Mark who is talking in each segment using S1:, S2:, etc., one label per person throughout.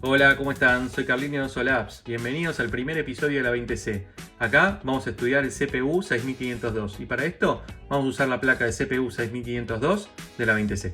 S1: Hola, ¿cómo están? Soy Carlinhos de Oso-Labs. Bienvenidos al primer episodio de la 20C. Acá vamos a estudiar el CPU 6502 y para esto vamos a usar la placa de CPU 6502 de la 20C.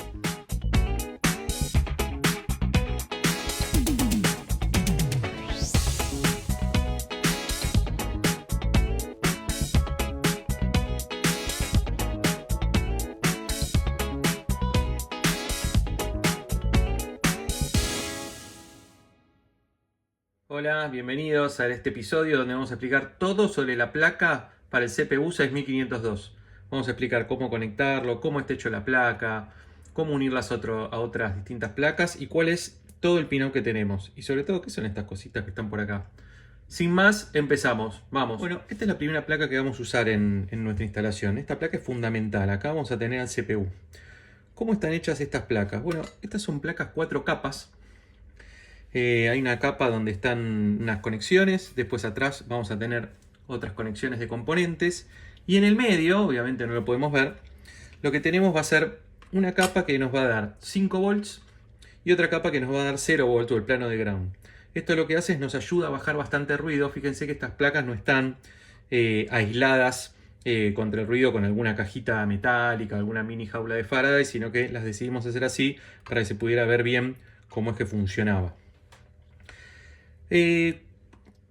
S1: Hola, bienvenidos a este episodio donde vamos a explicar todo sobre la placa para el CPU 6502. Vamos a explicar cómo conectarlo, cómo está hecho la placa, cómo unirlas a otras distintas placas y cuál es todo el pinout que tenemos. Y sobre todo, qué son estas cositas que están por acá. Sin más, empezamos. Vamos. Bueno, esta es la primera placa que vamos a usar en nuestra instalación. Esta placa es fundamental. Acá vamos a tener al CPU. ¿Cómo están hechas estas placas? Bueno, estas son placas 4 capas. Hay una capa donde están unas conexiones, después atrás vamos a tener otras conexiones de componentes y en el medio, obviamente no lo podemos ver, lo que tenemos va a ser una capa que nos va a dar 5 volts y otra capa que nos va a dar 0 volts o el plano de ground. Esto lo que hace es nos ayuda a bajar bastante ruido. Fíjense que estas placas no están aisladas contra el ruido con alguna cajita metálica, alguna mini jaula de Faraday, sino que las decidimos hacer así para que se pudiera ver bien cómo es que funcionaba.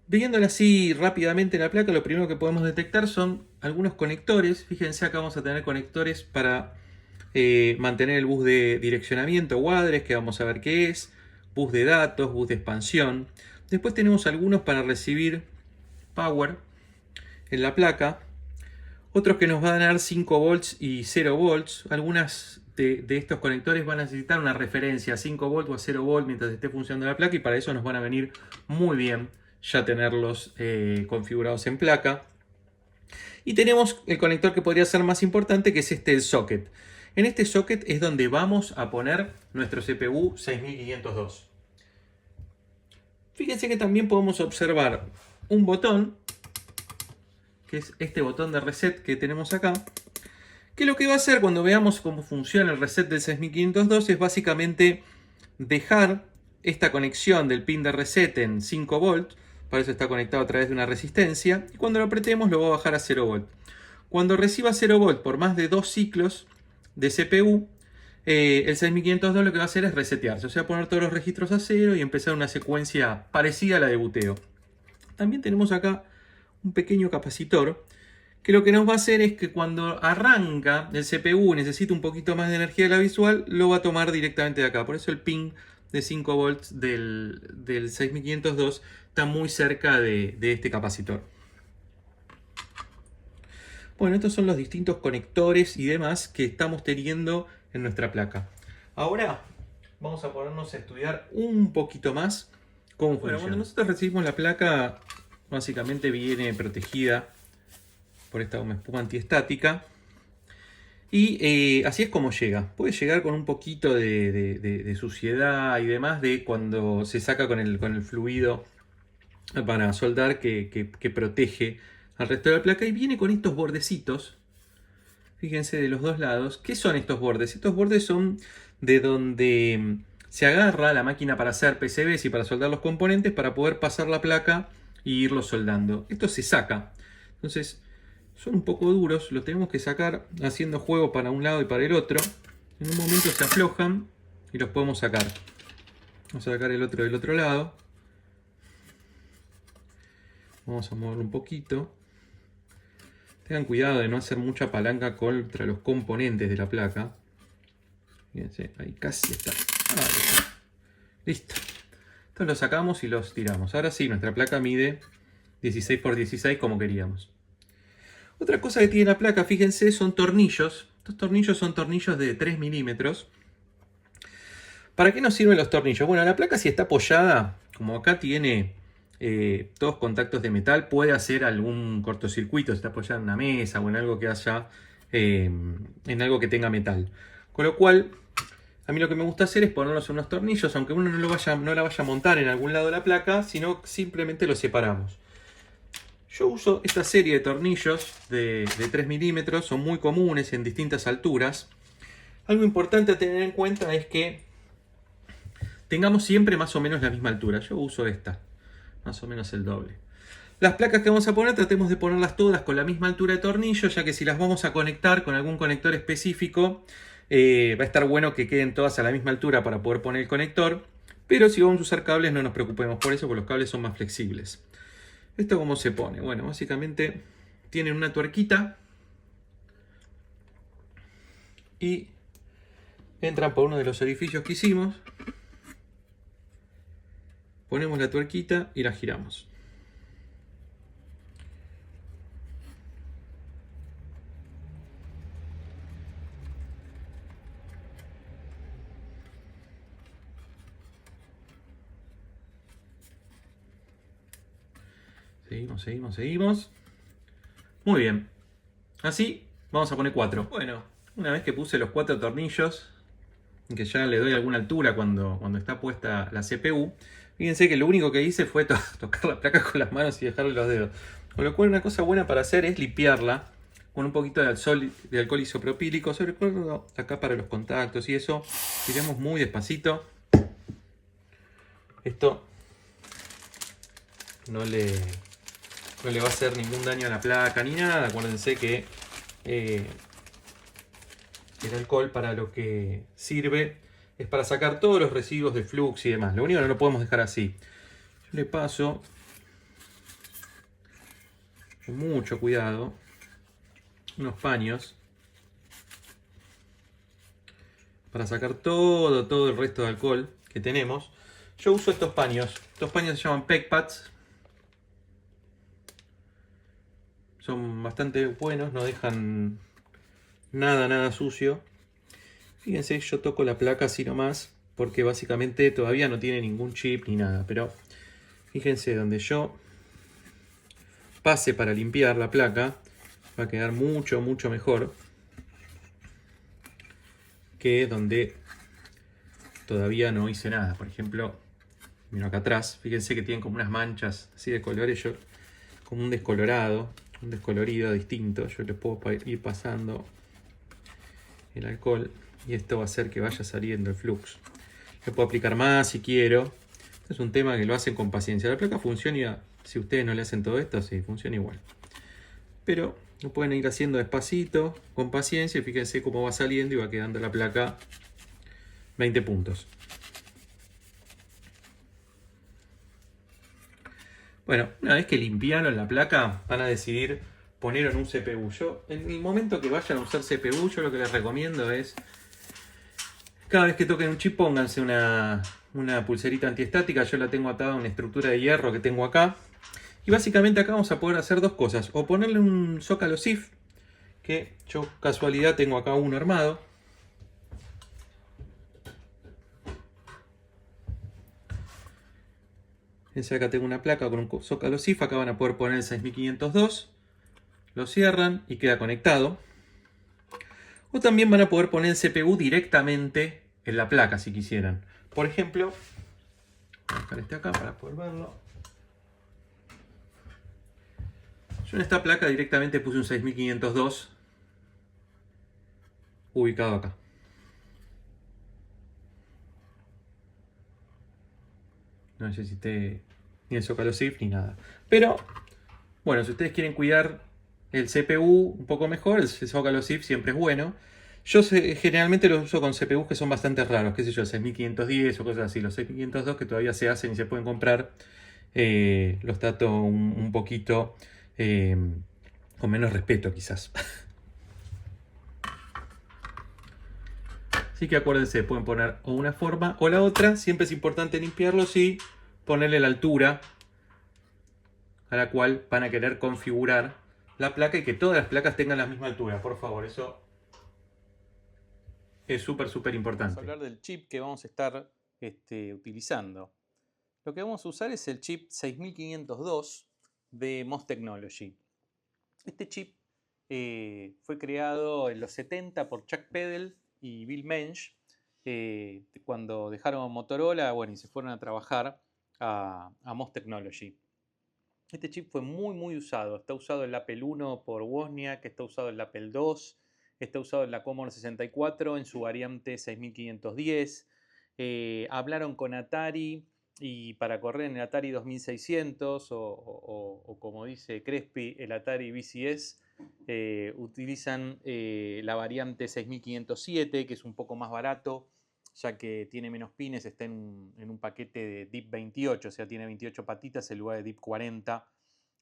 S1: Viéndola así rápidamente en la placa, lo primero que podemos detectar son algunos conectores. Fíjense, acá vamos a tener conectores para mantener el bus de direccionamiento o address, que vamos a ver qué es, bus de datos, bus de expansión. Después tenemos algunos para recibir power en la placa, otros que nos van a dar 5 volts y 0 volts. Algunas de estos conectores van a necesitar una referencia a 5 volts o a 0 volts mientras esté funcionando la placa, y para eso nos van a venir muy bien ya tenerlos configurados en placa. Y tenemos el conector que podría ser más importante, que es el socket. En este socket es donde vamos a poner nuestro CPU 6502. Fíjense que también podemos observar un botón, que es este botón de reset que tenemos acá, que lo que va a hacer cuando veamos cómo funciona el reset del 6502 es básicamente dejar esta conexión del pin de reset en 5 volts, para eso está conectado a través de una resistencia, y cuando lo apretemos lo va a bajar a 0 volts. Cuando reciba 0 volts por más de 2 ciclos de CPU, el 6502 lo que va a hacer es resetearse, o sea, poner todos los registros a 0 y empezar una secuencia parecida a la de buteo. También tenemos acá un pequeño capacitor, que lo que nos va a hacer es que cuando arranca el CPU necesita un poquito más de energía de la visual, lo va a tomar directamente de acá. Por eso el pin de 5 volts del 6502 está muy cerca de este capacitor. Bueno, estos son los distintos conectores y demás que estamos teniendo en nuestra placa. Ahora vamos a ponernos a estudiar un poquito más cómo funciona. Bueno, cuando nosotros recibimos la placa, básicamente viene protegida por esta goma espuma antiestática. Y así es como llega. Puede llegar con un poquito de suciedad y demás de cuando se saca con el fluido para soldar que protege al resto de la placa. Y viene con estos bordecitos. Fíjense, de los dos lados. ¿Qué son estos bordes? Estos bordes son de donde se agarra la máquina para hacer PCBs y para soldar los componentes para poder pasar la placa e irlo soldando. Esto se saca. Entonces son un poco duros, los tenemos que sacar haciendo juego para un lado y para el otro. En un momento se aflojan y los podemos sacar. Vamos a sacar el otro del otro lado. Vamos a moverlo un poquito. Tengan cuidado de no hacer mucha palanca contra los componentes de la placa. Fíjense, ahí casi está. Ahí está. Listo. Entonces los sacamos y los tiramos. Ahora sí, nuestra placa mide 16 por 16 como queríamos. Otra cosa que tiene la placa, fíjense, son tornillos. Estos tornillos son tornillos de 3 milímetros. ¿Para qué nos sirven los tornillos? Bueno, la placa, si está apoyada, como acá tiene todos contactos de metal, puede hacer algún cortocircuito si está apoyada en una mesa o en algo que haya, en algo que tenga metal. Con lo cual, a mí lo que me gusta hacer es ponerlos en unos tornillos, aunque uno no la vaya a montar en algún lado de la placa, sino simplemente los separamos. Yo uso esta serie de tornillos de 3 milímetros, son muy comunes en distintas alturas. Algo importante a tener en cuenta es que tengamos siempre más o menos la misma altura. Yo uso esta, más o menos el doble. Las placas que vamos a poner, tratemos de ponerlas todas con la misma altura de tornillo, ya que si las vamos a conectar con algún conector específico, va a estar bueno que queden todas a la misma altura para poder poner el conector. Pero si vamos a usar cables, no nos preocupemos por eso, porque los cables son más flexibles. ¿Esto cómo se pone? Bueno, básicamente tienen una tuerquita y entran por uno de los orificios que hicimos. Ponemos la tuerquita y la giramos. Seguimos. Muy bien. Así vamos a poner 4. Bueno, una vez que puse los 4 tornillos, que ya le doy alguna altura cuando está puesta la CPU, fíjense que lo único que hice fue tocar la placa con las manos y dejarle los dedos. Con lo cual una cosa buena para hacer es limpiarla con un poquito de alcohol isopropílico, sobre todo acá para los contactos y eso. Tiramos muy despacito. Esto no le va a hacer ningún daño a la placa ni nada. Acuérdense que el alcohol para lo que sirve es para sacar todos los residuos de flux y demás. Lo único que no lo podemos dejar así. Yo le paso con mucho cuidado unos paños para sacar todo el resto de alcohol que tenemos. Yo uso estos paños. Estos paños se llaman PEG Pads. Son bastante buenos, no dejan nada sucio. Fíjense, yo toco la placa así nomás, porque básicamente todavía no tiene ningún chip ni nada. Pero fíjense, donde yo pase para limpiar la placa, va a quedar mucho mejor que donde todavía no hice nada. Por ejemplo, miro acá atrás, fíjense que tienen como unas manchas así de colores, yo como un descolorado, un descolorido distinto. Yo les puedo ir pasando el alcohol y esto va a hacer que vaya saliendo el flux. Le puedo aplicar más si quiero. Es un tema que lo hacen con paciencia. La placa funciona, si ustedes no le hacen todo esto, sí, funciona igual. Pero lo pueden ir haciendo despacito, con paciencia, y fíjense cómo va saliendo y va quedando la placa 20 puntos. Bueno, una vez que limpiaron la placa, van a decidir ponerlo en un CPU. Yo, en el momento que vayan a usar CPU, yo lo que les recomiendo es, cada vez que toquen un chip, pónganse una pulserita antiestática. Yo la tengo atada a una estructura de hierro que tengo acá. Y básicamente acá vamos a poder hacer dos cosas. O ponerle un zócalo SIF, que yo casualidad tengo acá uno armado. Fíjense, acá tengo una placa con un zócalo SIF. Acá van a poder poner el 6502. Lo cierran y queda conectado. O también van a poder poner el CPU directamente en la placa si quisieran. Por ejemplo, voy a dejar este acá para poder verlo. Yo en esta placa directamente puse un 6502 ubicado acá. No necesité ni el zócalo SIF ni nada. Pero, bueno, si ustedes quieren cuidar el CPU un poco mejor, el zócalo SIF siempre es bueno. Yo generalmente los uso con CPUs que son bastante raros, qué sé yo, 6510 o cosas así. Los 6502 que todavía se hacen y se pueden comprar, los trato un poquito con menos respeto quizás. Así que acuérdense, pueden poner o una forma o la otra. Siempre es importante limpiarlos y ponerle la altura a la cual van a querer configurar la placa y que todas las placas tengan la misma altura. Por favor, eso es súper importante. Vamos a hablar del chip que vamos a estar utilizando. Lo que vamos a usar es el chip 6502 de MOS Technology. Este chip fue creado en los 70 por Chuck Peddle y Bill Mensch, cuando dejaron Motorola, bueno, y se fueron a trabajar a MOS Technology. Este chip fue muy usado. Está usado en el Apple I por Wozniak, está usado en el Apple II, está usado en la Commodore 64 en su variante 6510. Hablaron con Atari y para correr en el Atari 2600 o como dice Crespi, el Atari VCS, utilizan la variante 6507, que es un poco más barato, ya que tiene menos pines, está en un paquete de DIP 28, o sea, tiene 28 patitas en lugar de DIP 40,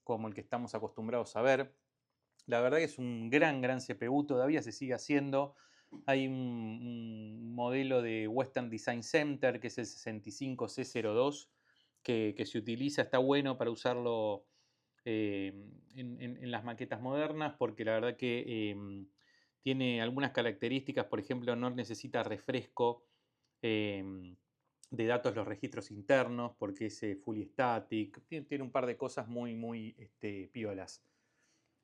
S1: como el que estamos acostumbrados a ver. La verdad que es un gran CPU, todavía se sigue haciendo. Hay un modelo de Western Design Center, que es el 65C02, que se utiliza, está bueno para usarlo en las maquetas modernas, porque la verdad que tiene algunas características, por ejemplo, no necesita refresco de datos los registros internos, porque es fully static, tiene un par de cosas muy piolas.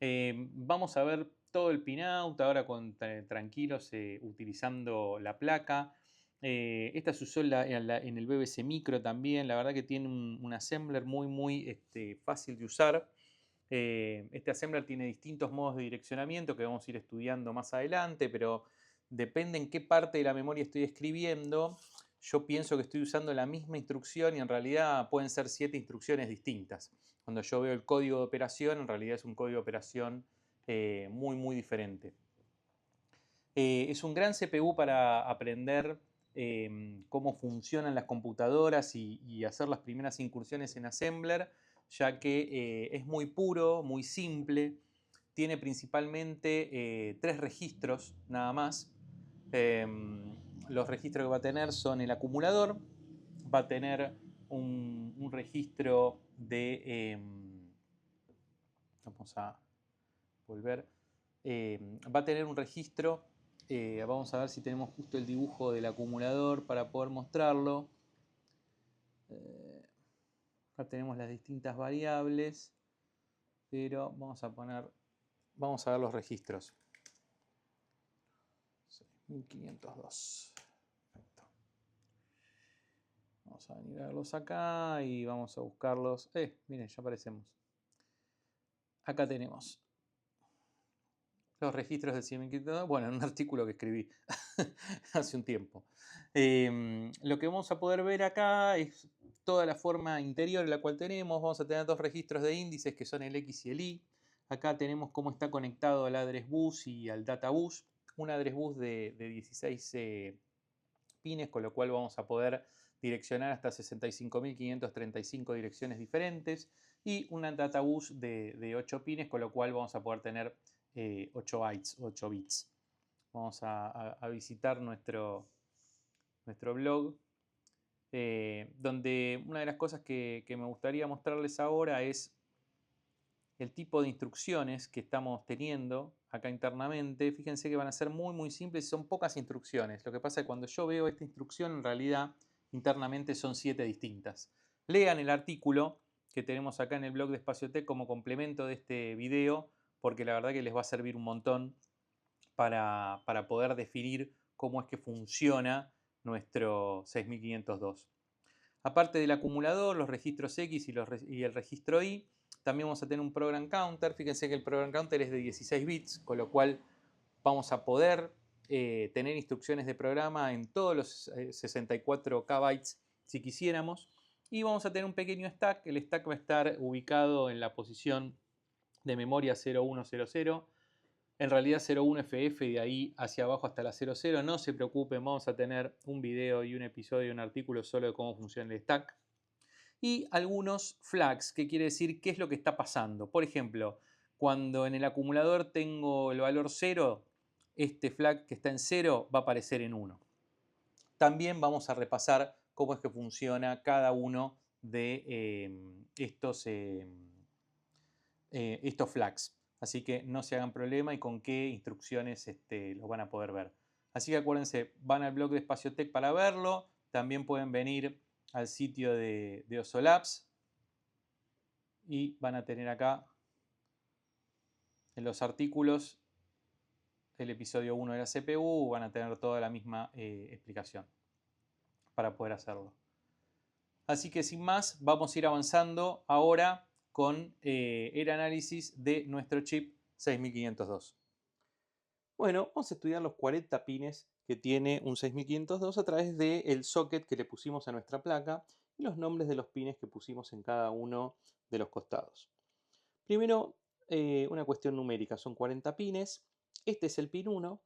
S1: Vamos a ver todo el pinout ahora tranquilos utilizando la placa. Esta se usó en el BBC Micro también. La verdad que tiene un assembler muy fácil de usar. Este assembler tiene distintos modos de direccionamiento que vamos a ir estudiando más adelante, pero depende en qué parte de la memoria estoy escribiendo. Yo pienso que estoy usando la misma instrucción y en realidad pueden ser 7 instrucciones distintas. Cuando yo veo el código de operación, en realidad es un código de operación muy diferente. Es un gran CPU para aprender cómo funcionan las computadoras y hacer las primeras incursiones en Assembler, ya que es muy puro, muy simple, tiene principalmente 3 registros nada más. Los registros que va a tener son el acumulador, va a tener un registro de... vamos a volver. Va a tener un registro. Vamos a ver si tenemos justo el dibujo del acumulador para poder mostrarlo. Acá tenemos las distintas variables, pero vamos a ver los registros. 6502. Perfecto. Vamos a venir a verlos acá y vamos a buscarlos. Miren, ya aparecemos. Acá tenemos los registros del 6502. Bueno, en un artículo que escribí hace un tiempo. Lo que vamos a poder ver acá es toda la forma interior en la cual tenemos. Vamos a tener 2 registros de índices que son el X y el Y. Acá tenemos cómo está conectado al address bus y al data bus. Un address bus de 16 pines, con lo cual vamos a poder direccionar hasta 65.535 direcciones diferentes. Y una data bus de 8 pines, con lo cual vamos a poder tener 8 bytes, 8 bits. Vamos a visitar nuestro blog, donde una de las cosas que me gustaría mostrarles ahora es el tipo de instrucciones que estamos teniendo acá internamente. Fíjense que van a ser muy simples y son pocas instrucciones. Lo que pasa es que cuando yo veo esta instrucción, en realidad internamente son 7 distintas. Lean el artículo que tenemos acá en el blog de Espaciotec como complemento de este video, porque la verdad que les va a servir un montón para poder definir cómo es que funciona nuestro 6502. Aparte del acumulador, los registros X y el registro Y, también vamos a tener un program counter. Fíjense que el program counter es de 16 bits, con lo cual vamos a poder tener instrucciones de programa en todos los 64 KB si quisiéramos. Y vamos a tener un pequeño stack. El stack va a estar ubicado en la posición de memoria 0100. En realidad 01FF y de ahí hacia abajo hasta la 00. No se preocupen, vamos a tener un video y un episodio y un artículo solo de cómo funciona el stack. Y algunos flags, que quiere decir qué es lo que está pasando. Por ejemplo, cuando en el acumulador tengo el valor 0, este flag que está en 0 va a aparecer en 1. También vamos a repasar cómo es que funciona cada uno de estos flags. Así que no se hagan problema y con qué instrucciones los van a poder ver. Así que acuérdense, van al blog de Espaciotec para verlo. También pueden venir al sitio de Osolabs y van a tener acá en los artículos el episodio 1 de la CPU, van a tener toda la misma explicación para poder hacerlo. Así que sin más, vamos a ir avanzando ahora con el análisis de nuestro chip 6502. Bueno, vamos a estudiar los 40 pines que tiene un 6502 a través del socket que le pusimos a nuestra placa y los nombres de los pines que pusimos en cada uno de los costados. Primero, una cuestión numérica, son 40 pines. Este es el pin 1,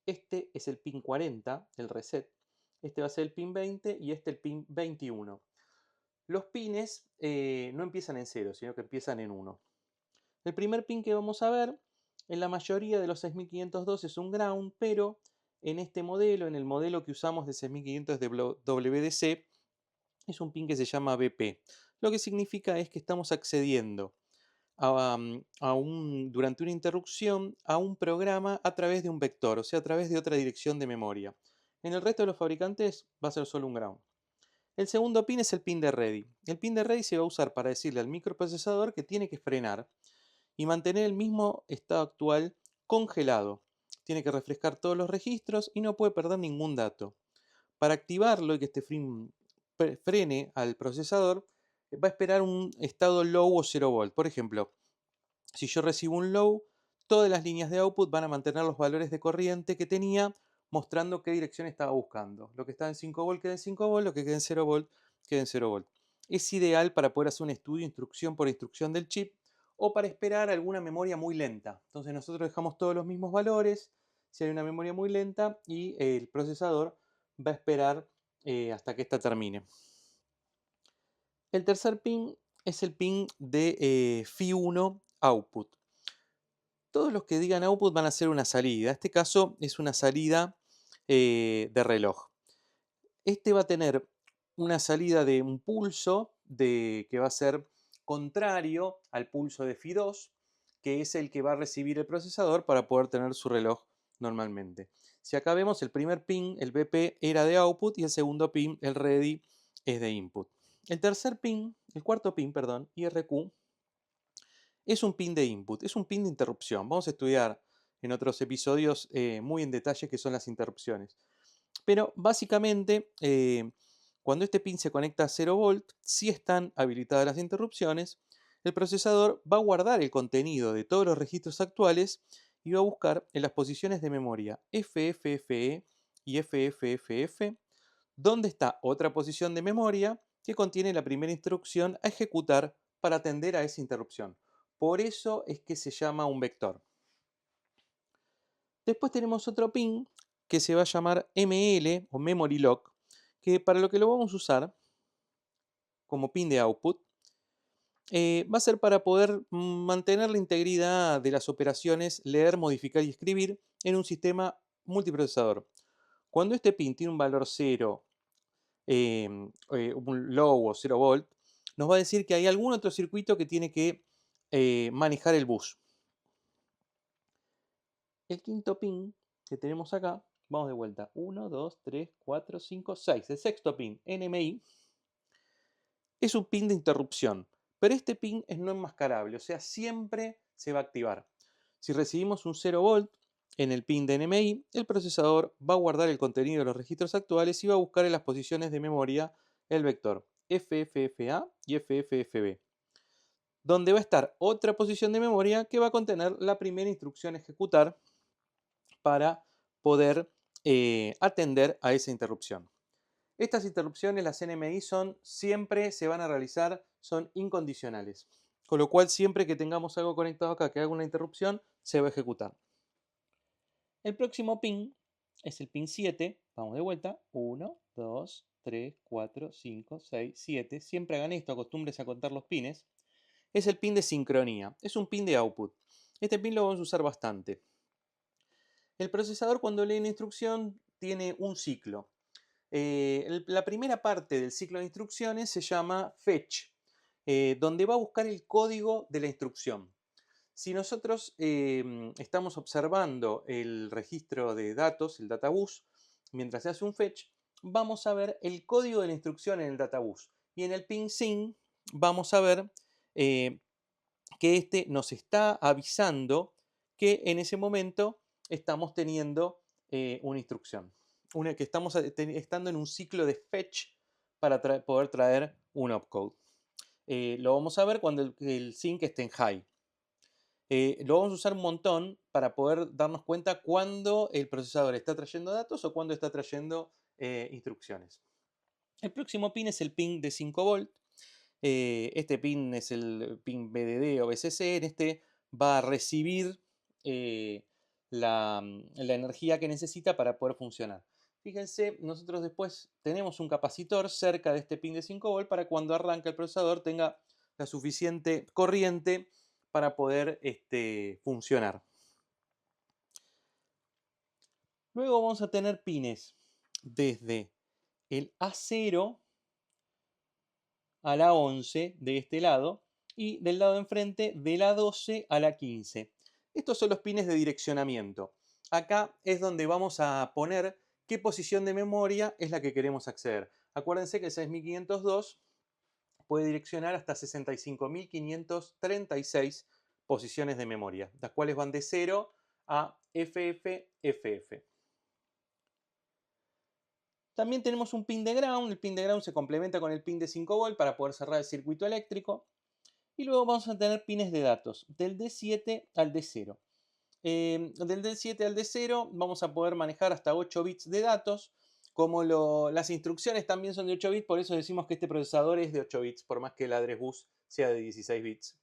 S1: este es el pin 40, el reset, este va a ser el pin 20 y este el pin 21. Los pines no empiezan en 0, sino que empiezan en 1. El primer pin que vamos a ver, en la mayoría de los 6502 es un ground, pero en este modelo, en el modelo que usamos de 6500 de WDC, es un pin que se llama BP. Lo que significa es que estamos accediendo durante una interrupción a un programa a través de un vector, o sea, a través de otra dirección de memoria. En el resto de los fabricantes va a ser solo un ground. El segundo pin es el pin de ready. El pin de ready se va a usar para decirle al microprocesador que tiene que frenar y mantener el mismo estado actual congelado. Tiene que refrescar todos los registros y no puede perder ningún dato. Para activarlo y que este frene al procesador, va a esperar un estado low o 0 volt. Por ejemplo, si yo recibo un low, todas las líneas de output van a mantener los valores de corriente que tenía, mostrando qué dirección estaba buscando. Lo que está en 5 volt queda en 5 volt, lo que queda en 0 volt queda en 0 volt. Es ideal para poder hacer un estudio instrucción por instrucción del chip o para esperar alguna memoria muy lenta. Entonces nosotros dejamos todos los mismos valores, si hay una memoria muy lenta, y el procesador va a esperar hasta que esta termine. El tercer pin es el pin de Fi1 output. Todos los que digan output van a ser una salida. En este caso es una salida de reloj. Este va a tener una salida de un pulso que va a ser contrario al pulso de Fi2, que es el que va a recibir el procesador para poder tener su reloj normalmente. Si acá vemos, el primer pin, el BP, era de output y el segundo pin, el ready, es de input. El cuarto pin, perdón, IRQ, es un pin de input, es un pin de interrupción. Vamos a estudiar en otros episodios muy en detalle qué son las interrupciones. Pero básicamente, cuando este pin se conecta a 0 volt, si están habilitadas las interrupciones, el procesador va a guardar el contenido de todos los registros actuales y va a buscar en las posiciones de memoria FFFE y FFFF, donde está otra posición de memoria que contiene la primera instrucción a ejecutar para atender a esa interrupción. Por eso es que se llama un vector. Después tenemos otro pin que se va a llamar ML o Memory Lock, que para lo que lo vamos a usar como pin de output, va a ser para poder mantener la integridad de las operaciones leer, modificar y escribir en un sistema multiprocesador. Cuando este pin tiene un valor 0, un low o 0 volt, nos va a decir que hay algún otro circuito que tiene que manejar el bus. El quinto pin que tenemos acá, vamos de vuelta, 1, 2, 3, 4, 5, 6. El sexto pin, NMI, es un pin de interrupción, pero este pin es no enmascarable, o sea, siempre se va a activar. Si recibimos un 0 volt en el pin de NMI, el procesador va a guardar el contenido de los registros actuales y va a buscar en las posiciones de memoria el vector FFFA y FFFB, donde va a estar otra posición de memoria que va a contener la primera instrucción a ejecutar para poder atender a esa interrupción. Estas interrupciones, las NMI, siempre se van a realizar, son incondicionales. Con lo cual, siempre que tengamos algo conectado acá que haga una interrupción, se va a ejecutar. El próximo pin es el pin 7. Vamos de vuelta. 1, 2, 3, 4, 5, 6, 7. Siempre hagan esto, acostúmbrense a contar los pines. Es el pin de sincronía. Es un pin de output. Este pin lo vamos a usar bastante. El procesador, cuando lee una instrucción, tiene un ciclo. La primera parte del ciclo de instrucciones se llama fetch, donde va a buscar el código de la instrucción. Si nosotros estamos observando el registro de datos, el databus, mientras se hace un fetch, vamos a ver el código de la instrucción en el databus. Y en el pin sync vamos a ver que este nos está avisando que en ese momento estamos teniendo una instrucción. Que estamos estando en un ciclo de fetch para poder traer un opcode. Lo vamos a ver cuando el sync esté en high. lo vamos a usar un montón para poder darnos cuenta cuándo el procesador está trayendo datos o cuándo está trayendo instrucciones. El próximo pin es el pin de 5 volt. Este pin es el pin BDD o BCC. En este va a recibir la energía que necesita para poder funcionar. Fíjense, nosotros después tenemos un capacitor cerca de este pin de 5 volt para cuando arranca el procesador tenga la suficiente corriente para poder funcionar. Luego vamos a tener pines desde el A0 a la 11 de este lado y del lado de enfrente de la 12 a la 15. Estos son los pines de direccionamiento. Acá es donde vamos a poner qué posición de memoria es la que queremos acceder. Acuérdense que el 6502 puede direccionar hasta 65.536 posiciones de memoria, las cuales van de 0 a FFFF. También tenemos un pin de ground. El pin de ground se complementa con el pin de 5 volt para poder cerrar el circuito eléctrico. Y luego vamos a tener pines de datos, del D7 al D0. Del D7 al D0 vamos a poder manejar hasta 8 bits de datos. Como las instrucciones también son de 8 bits, por eso decimos que este procesador es de 8 bits, por más que el address bus sea de 16 bits.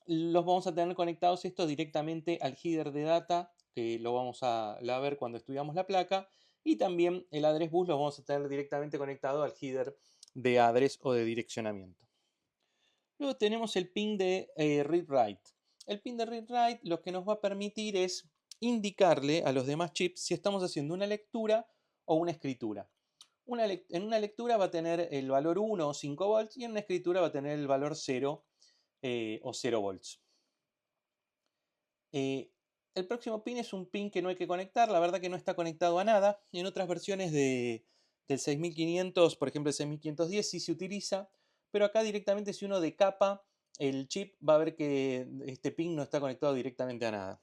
S1: Los vamos a tener conectados estos directamente al header de data, que lo vamos a ver cuando estudiamos la placa, y también el address bus lo vamos a tener directamente conectado al header de address o de direccionamiento. Luego tenemos el pin de read-write. El pin de read-write lo que nos va a permitir es indicarle a los demás chips si estamos haciendo una lectura o una escritura. En una lectura va a tener el valor 1 o 5 volts y en una escritura va a tener el valor 0 o 0 volts. El próximo pin es un pin que no hay que conectar, la verdad que no está conectado a nada. En otras versiones del 6500, por ejemplo el 6510, sí se utiliza, pero acá directamente si uno decapa el chip va a ver que este pin no está conectado directamente a nada.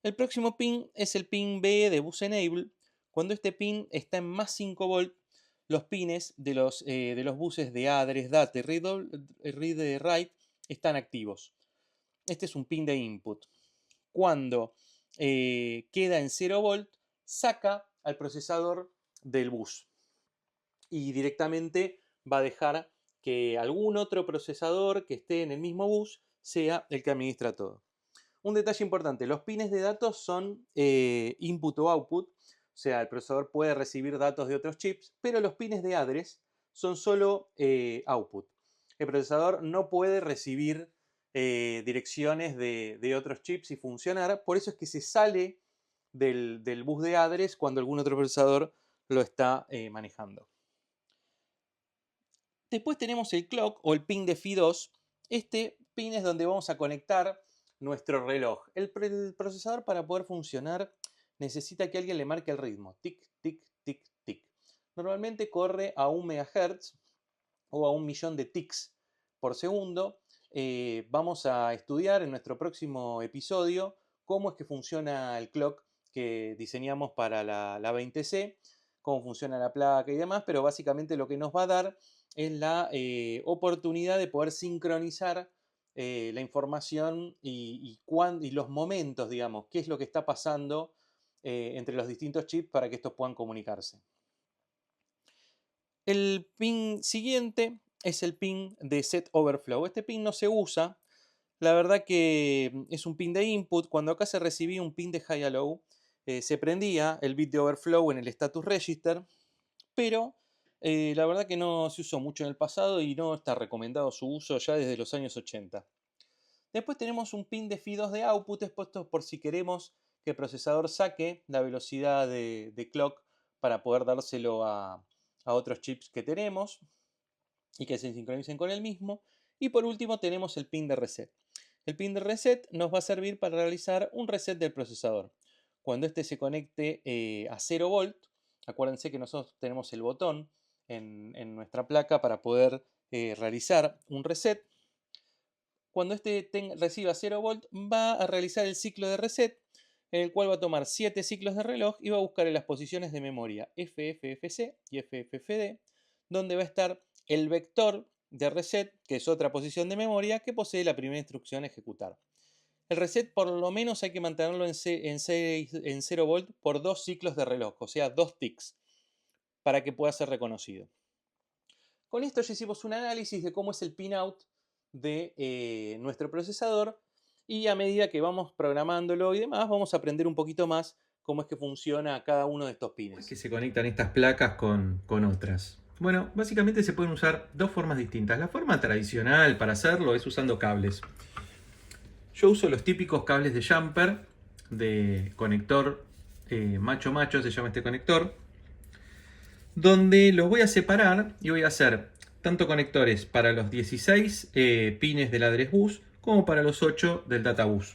S1: El próximo pin es el pin B de Bus Enable. Cuando este pin está en más 5 volt, los pines de los buses de address, data y read write están activos. Este es un pin de input. Cuando queda en 0 volt, saca al procesador del bus y directamente va a dejar que algún otro procesador que esté en el mismo bus sea el que administra todo. Un detalle importante, los pines de datos son input o output, o sea, el procesador puede recibir datos de otros chips, pero los pines de address son solo output. El procesador no puede recibir direcciones de otros chips y funcionar, por eso es que se sale del bus de address cuando algún otro procesador lo está manejando. Después tenemos el clock o el pin de FI2. Este pin es donde vamos a conectar nuestro reloj. El procesador, para poder funcionar, necesita que alguien le marque el ritmo. Tic, tic, tic, tic. Normalmente corre a 1 MHz o a 1.000.000 de tics por segundo. Vamos a estudiar en nuestro próximo episodio cómo es que funciona el clock que diseñamos para la 20C, cómo funciona la placa y demás, pero básicamente lo que nos va a dar es la oportunidad de poder sincronizar la información y los momentos, digamos, qué es lo que está pasando entre los distintos chips para que estos puedan comunicarse. El pin siguiente es el pin de set overflow. Este pin no se usa. La verdad que es un pin de input. Cuando acá se recibía un pin de high a low, se prendía el bit de overflow en el status register, pero la verdad que no se usó mucho en el pasado y no está recomendado su uso ya desde los años 80. Después tenemos un pin de FI2 de output, expuesto por si queremos que el procesador saque la velocidad de clock para poder dárselo a otros chips que tenemos y que se sincronicen con el mismo. Y por último tenemos el pin de reset. El pin de reset nos va a servir para realizar un reset del procesador. Cuando este se conecte a 0 volt, acuérdense que nosotros tenemos el botón en nuestra placa para poder realizar un reset. Cuando este reciba 0 volt, va a realizar el ciclo de reset, en el cual va a tomar 7 ciclos de reloj y va a buscar en las posiciones de memoria FFFC y FFFD, donde va a estar el vector
S2: de reset, que es otra posición de memoria, que posee la primera instrucción ejecutar. El reset por lo menos hay que mantenerlo en 0 volt por 2 ciclos de reloj, o sea, 2 ticks, para que pueda ser reconocido. Con esto ya hicimos un análisis de cómo es el pinout de nuestro procesador y a medida que vamos programándolo y demás, vamos a aprender un poquito más cómo es que funciona cada uno de estos
S1: ¿Cómo es
S2: pines.
S1: que se conectan estas placas con otras? Bueno, básicamente se pueden usar dos formas distintas. La forma tradicional para hacerlo es usando cables. Yo uso los típicos cables de jumper, de conector macho-macho, se llama este conector, donde los voy a separar y voy a hacer tanto conectores para los 16 pines del address bus como para los 8 del data bus.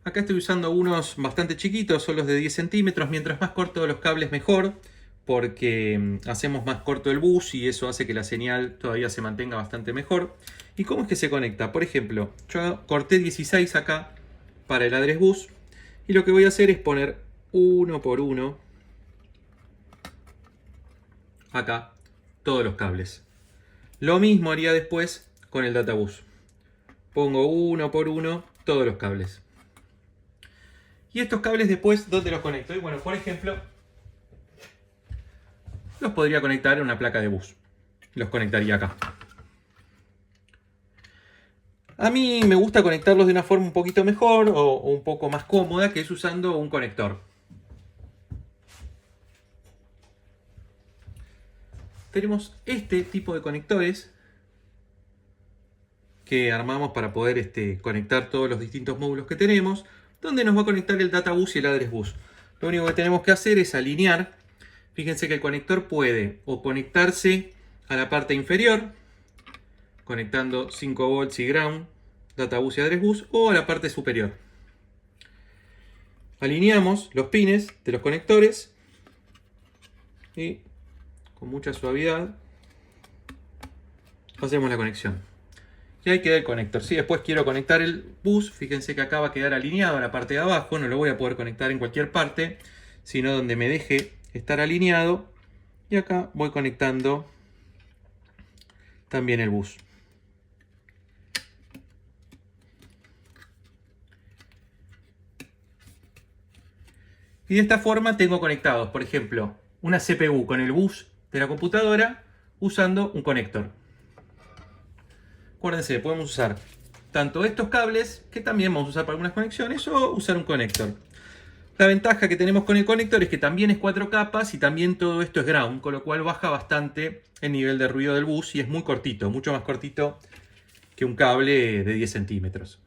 S1: Acá estoy usando unos bastante chiquitos, son los de 10 centímetros. Mientras más cortos los cables mejor, porque hacemos más corto el bus y eso hace que la señal todavía se mantenga bastante mejor. ¿Y cómo es que se conecta? Por ejemplo, yo corté 16 acá para el address bus y lo que voy a hacer es poner uno por uno acá todos los cables. Lo mismo haría después con el data bus. Pongo uno por uno todos los cables. Y estos cables después, ¿dónde los conecto? Y bueno, por ejemplo, los podría conectar en una placa de bus. Los conectaría acá. A mí me gusta conectarlos de una forma un poquito mejor o un poco más cómoda, que es usando un conector. Tenemos este tipo de conectores que armamos para poder conectar todos los distintos módulos que tenemos, donde nos va a conectar el data bus y el address bus. Lo único que tenemos que hacer es alinear. Fíjense que el conector puede o conectarse a la parte inferior, conectando 5 volts y ground, data bus y address bus, o a la parte superior. Alineamos los pines de los conectores y con mucha suavidad hacemos la conexión. Y ahí queda el conector. Si después quiero conectar el bus, fíjense que acá va a quedar alineado a la parte de abajo. No lo voy a poder conectar en cualquier parte, sino donde me deje estar alineado. Y acá voy conectando también el bus. Y de esta forma tengo conectados, por ejemplo, una CPU con el bus de la computadora usando un conector. Acuérdense, podemos usar tanto estos cables, que también vamos a usar para algunas conexiones, o usar un conector. La ventaja que tenemos con el conector es que también es 4 capas y también todo esto es ground, con lo cual baja bastante el nivel de ruido del bus y es muy cortito, mucho más cortito que un cable de 10 centímetros.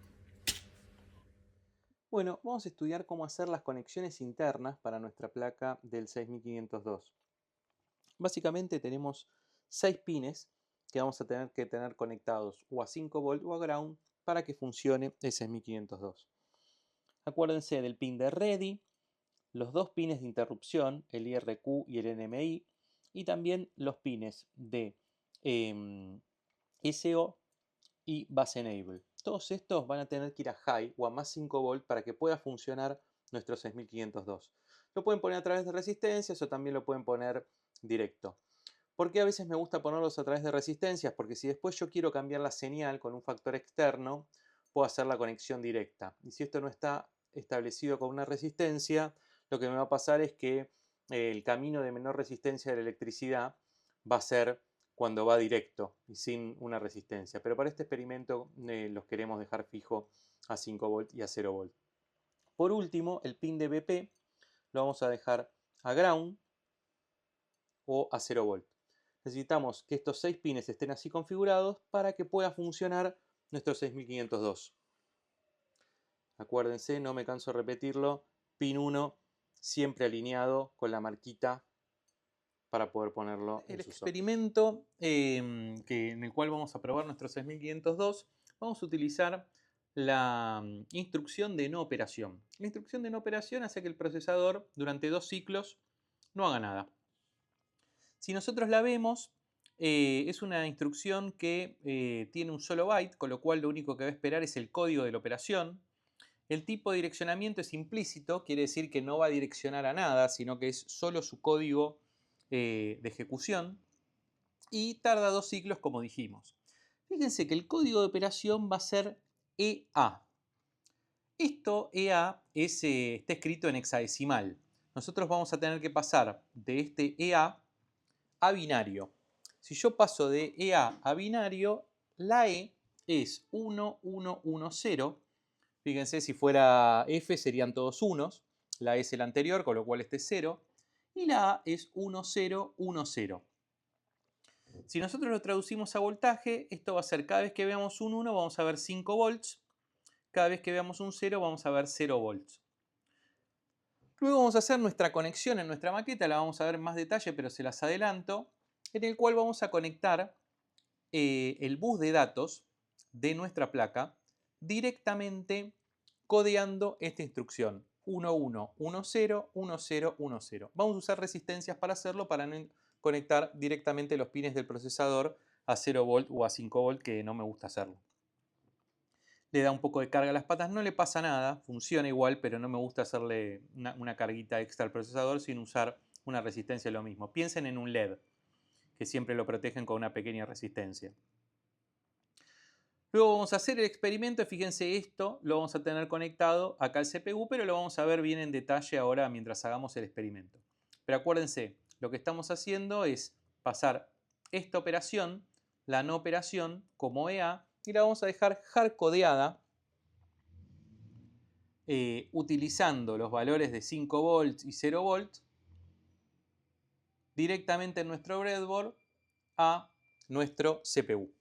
S2: Bueno, vamos a estudiar cómo hacer las conexiones internas para nuestra placa del 6502. Básicamente tenemos 6 pines que vamos a tener que tener conectados o a 5 volt o a ground para que funcione el 6502. Acuérdense del pin de ready, los dos pines de interrupción, el IRQ y el NMI, y también los pines de SO y bus enable. Todos estos van a tener que ir a high o a más 5 volt para que pueda funcionar nuestro 6502. Lo pueden poner a través de resistencias o también lo pueden poner directo. ¿Por qué a veces me gusta ponerlos a través de resistencias? Porque si después yo quiero cambiar la señal con un factor externo, puedo hacer la conexión directa. Y si esto no está establecido con una resistencia, lo que me va a pasar es que el camino de menor resistencia de la electricidad va a ser cuando va directo y sin una resistencia. Pero para este experimento los queremos dejar fijo a 5 volt y a 0 volt. Por último, el pin de BP lo vamos a dejar a ground o a 0 volt. Necesitamos que estos 6 pines estén así configurados para que pueda funcionar nuestro 6502. Acuérdense, no me canso de repetirlo, pin 1 siempre alineado con la marquita para poder ponerlo en su socket. El experimento en el cual vamos a probar nuestro 6502, vamos a utilizar la instrucción de no operación. La instrucción de no operación hace que el procesador durante 2 ciclos no haga nada. Si nosotros la vemos, es una instrucción que tiene un solo byte, con lo cual lo único que va a esperar es el código de la operación. El tipo de direccionamiento es implícito, quiere decir que no va a direccionar a nada, sino que es solo su código de ejecución. y tarda 2 ciclos como dijimos. Fíjense que el código de operación va a ser EA. Esto, EA, está escrito en hexadecimal. Nosotros vamos a tener que pasar de este EA a binario. Si yo paso de EA a binario, la E es 1, 1, 1, 0. Fíjense, si fuera F serían todos unos. La E es el anterior, con lo cual este es 0. Y la A es 1, 0, 1, 0. Si nosotros lo traducimos a voltaje, esto va a ser cada vez que veamos un 1 vamos a ver 5 volts. Cada vez que veamos un 0 vamos a ver 0 volts. Luego vamos a hacer nuestra conexión en nuestra maqueta, la vamos a ver en más detalle, pero se las adelanto, en el cual vamos a conectar el bus de datos de nuestra placa directamente codeando esta instrucción 11101010. Vamos a usar resistencias para hacerlo, para no conectar directamente los pines del procesador a 0 volt o a 5 volt, que no me gusta hacerlo. Le da un poco de carga a las patas, no le pasa nada, funciona igual, pero no me gusta hacerle una carguita extra al procesador sin usar una resistencia, lo mismo. Piensen en un LED, que siempre lo protegen con una pequeña resistencia. Luego vamos a hacer el experimento, fíjense esto, lo vamos a tener conectado acá al CPU, pero lo vamos a ver bien en detalle ahora mientras hagamos el experimento. Pero acuérdense, lo que estamos haciendo es pasar esta operación, la no operación, como EA, y la vamos a dejar hardcodeada utilizando los valores de 5 volts y 0 volts directamente en nuestro breadboard a nuestro CPU.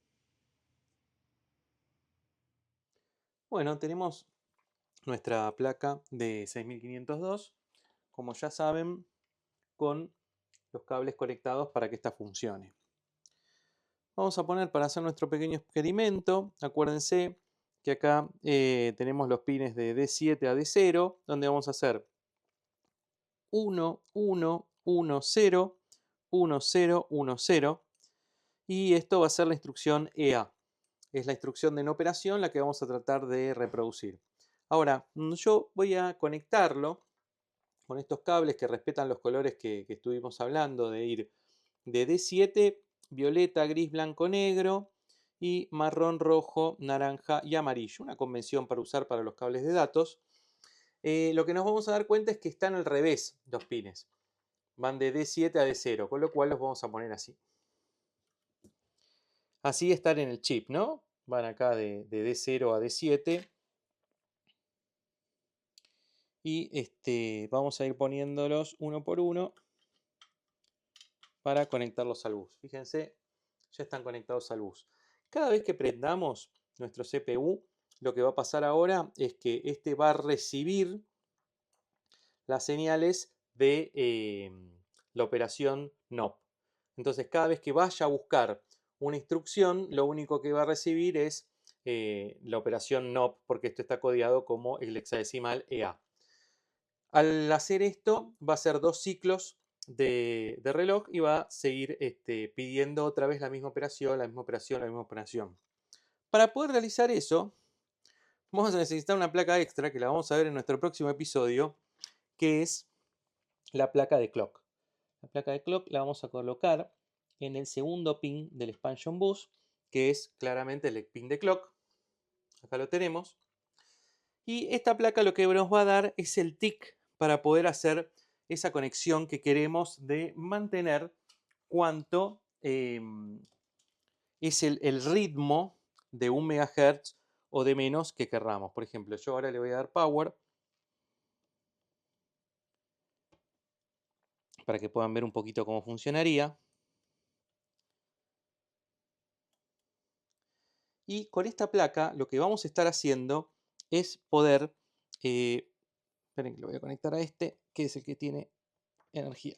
S2: Bueno, tenemos nuestra placa de 6502, como ya saben, con los cables conectados para que esta funcione. Vamos a poner, para hacer nuestro pequeño experimento, acuérdense que acá tenemos los pines de D7 a D0, donde vamos a hacer 1, 1, 1, 0, 1, 0, 1, 0, y esto va a ser la instrucción EA. Es la instrucción de no operación la que vamos a tratar de reproducir. Ahora, yo voy a conectarlo con estos cables que respetan los colores que estuvimos hablando, de ir de D7, violeta, gris, blanco, negro, y marrón, rojo, naranja y amarillo. Una convención para usar para los cables de datos. Lo que nos vamos a dar cuenta es que están al revés los pines. Van de D7 a D0, con lo cual los vamos a poner así. Así están en el chip, ¿no? Van acá de D0 a D7. Y vamos a ir poniéndolos uno por uno para conectarlos al bus. Fíjense, ya están conectados al bus. Cada vez que prendamos nuestro CPU, lo que va a pasar ahora es que este va a recibir las señales de la operación NOP. Entonces, cada vez que vaya a buscar una instrucción, lo único que va a recibir es la operación NOP, porque esto está codiado como el hexadecimal EA. Al hacer esto, va a hacer 2 ciclos de reloj y va a seguir pidiendo otra vez la misma operación, la misma operación, la misma operación. Para poder realizar eso, vamos a necesitar una placa extra, que la vamos a ver en nuestro próximo episodio, que es la placa de clock. La placa de clock la vamos a colocar en el segundo pin del expansion bus, que es claramente el pin de clock. Acá lo tenemos. Y esta placa lo que nos va a dar es el tick para poder hacer esa conexión que queremos de mantener cuánto es el ritmo de 1 MHz o de menos que querramos. Por ejemplo, yo ahora le voy a dar power para que puedan ver un poquito cómo funcionaría. Y con esta placa lo que vamos a estar haciendo es poder, esperen que lo voy a conectar a este, que es el que tiene energía.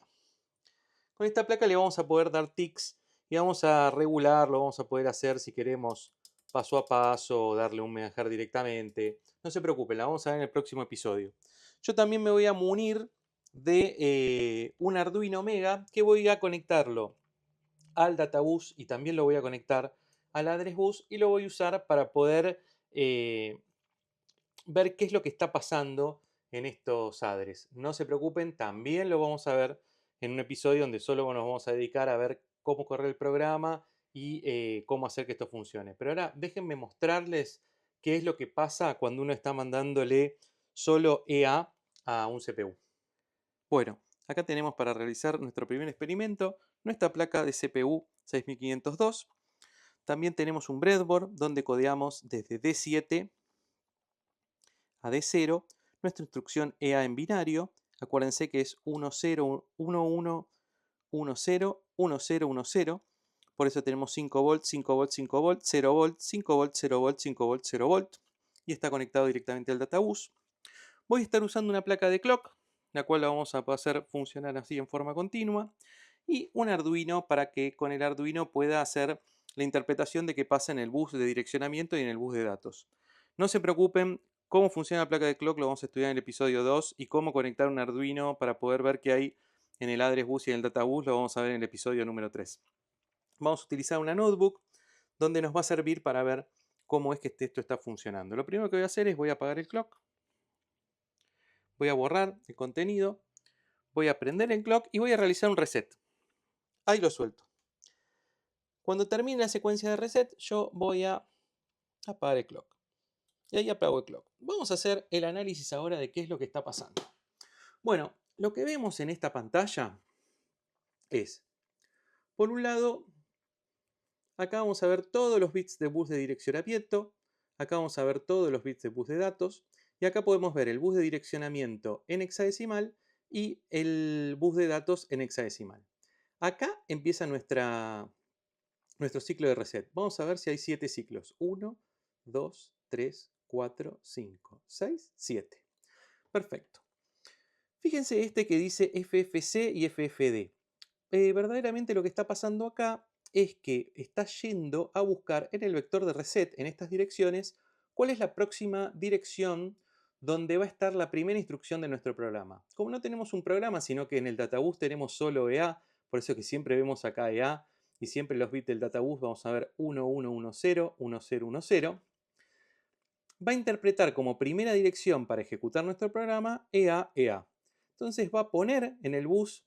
S2: Con esta placa le vamos a poder dar ticks y vamos a regularlo, vamos a poder hacer si queremos paso a paso, darle un megahertz directamente. No se preocupen, la vamos a ver en el próximo episodio. Yo también me voy a munir de un Arduino Mega que voy a conectarlo al databus y también lo voy a conectar al address bus y lo voy a usar para poder ver qué es lo que está pasando en estos address. No se preocupen, también lo vamos a ver en un episodio donde solo nos vamos a dedicar a ver cómo correr el programa y cómo hacer que esto funcione. Pero ahora déjenme mostrarles qué es lo que pasa cuando uno está mandándole solo EA a un CPU. Bueno, acá tenemos para realizar nuestro primer experimento nuestra placa de CPU 6502. También tenemos un breadboard donde codeamos desde D7 a D0 nuestra instrucción EA en binario. Acuérdense que es 1, 0, 1, 1, 1, 0, 1, 0, 1, 0. Por eso tenemos 5 volts, 5 volts, 5 volts, 0 volts, 5 volts, 0 volts, 5 volts, 0 volts. Y está conectado directamente al databus. Voy a estar usando una placa de clock, la cual la vamos a hacer funcionar así en forma continua. Y un Arduino para que con el Arduino pueda hacer la interpretación de qué pasa en el bus de direccionamiento y en el bus de datos. No se preocupen, cómo funciona la placa de clock lo vamos a estudiar en el episodio 2 y cómo conectar un Arduino para poder ver qué hay en el address bus y en el data bus lo vamos a ver en el episodio número 3. Vamos a utilizar una notebook donde nos va a servir para ver cómo es que esto está funcionando. Lo primero que voy a hacer es voy a apagar el clock, voy a borrar el contenido, voy a prender el clock y voy a realizar un reset. Ahí lo suelto. Cuando termine la secuencia de reset, yo voy a apagar el clock. Y ahí apago el clock. Vamos a hacer el análisis ahora de qué es lo que está pasando. Bueno, lo que vemos en esta pantalla es, por un lado, acá vamos a ver todos los bits de bus de direccionamiento, acá vamos a ver todos los bits de bus de datos, y acá podemos ver el bus de direccionamiento en hexadecimal y el bus de datos en hexadecimal. Acá empieza nuestro ciclo de reset. Vamos a ver si hay 7 ciclos. 1, 2, 3, 4, 5, 6, 7. Perfecto. Fíjense este que dice FFC y FFD. Verdaderamente lo que está pasando acá es que está yendo a buscar en el vector de reset, en estas direcciones, cuál es la próxima dirección donde va a estar la primera instrucción de nuestro programa. Como no tenemos un programa, sino que en el databus tenemos solo EA, por eso que siempre vemos acá EA, y siempre los bits del databus vamos a ver 1, 1, 1, 0, 1, 0, 1, 0. Va a interpretar como primera dirección para ejecutar nuestro programa EA, EA. Entonces va a poner en el bus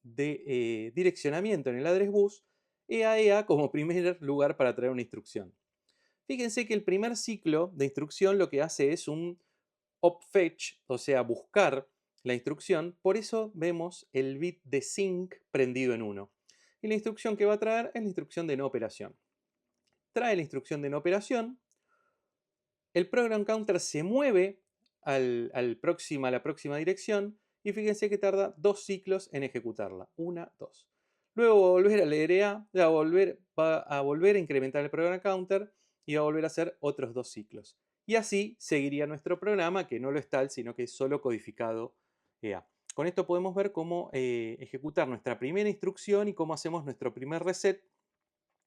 S2: de direccionamiento, en el address bus, EA, EA como primer lugar para traer una instrucción. Fíjense que el primer ciclo de instrucción lo que hace es un opfetch, o sea, buscar la instrucción. Por eso vemos el bit de sync prendido en 1. Y la instrucción que va a traer es la instrucción de no operación. Trae la instrucción de no operación. El program counter se mueve a la próxima dirección y fíjense que tarda 2 ciclos en ejecutarla. 1, 2. Luego va a volver a leer EA, va a volver a incrementar el program counter y va a volver a hacer otros 2 ciclos. Y así seguiría nuestro programa, que no lo es tal, sino que es solo codificado EA. Con esto podemos ver cómo ejecutar nuestra primera instrucción y cómo hacemos nuestro primer reset